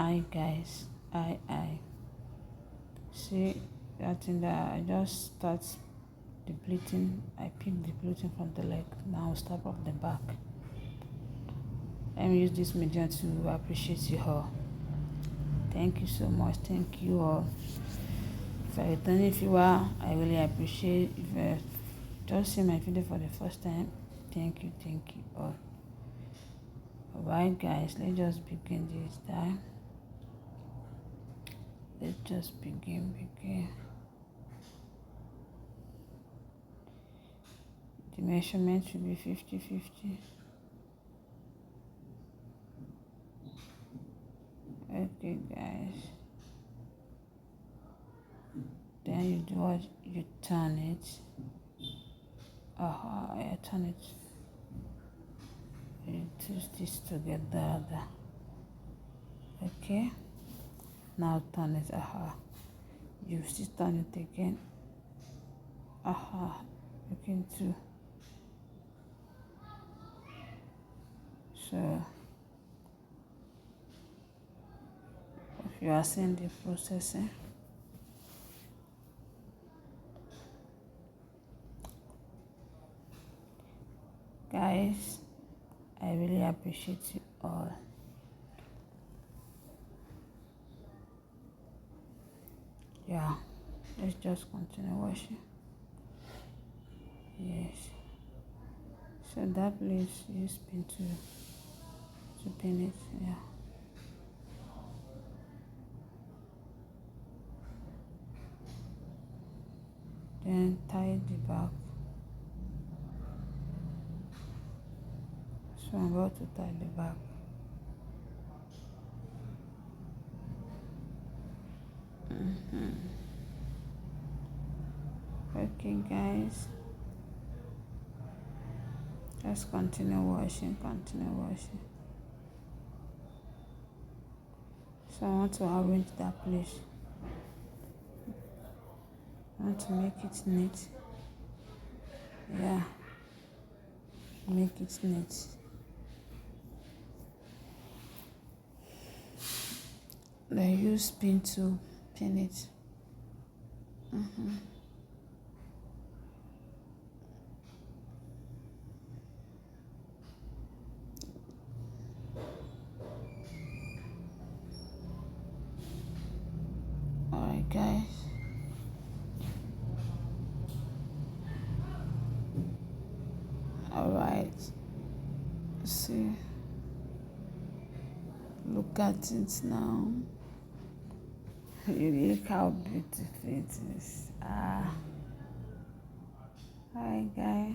Hi guys, I see that thing that I just start depleting. I pick depleting from the leg. Now start off the back. Let me use this medium to appreciate you all. Thank you so much. Thank you all. If I return if you are, I really appreciate. If you just see my video for the first time, thank you all. Alright guys, let's just begin this time. Let's just begin. The measurement should be 50-50. Okay guys. Then you do what? You turn it. I turn it. You twist this together. Okay. Now turn it. You still turn it again. Looking too. So if you are seeing the processing, guys, I really appreciate you all. Yeah, let's just continue washing. Yes. So that place you spin to pin it. Yeah. Then tie the back. So I'm about to tie the back. Okay guys, let's continue washing. So I want to arrange that place. I want to make it neat. Yeah, make it neat. Then use pin to pin it. Alright guys. Alright. See. Look at it now. You look how beautiful it is. Hi guys.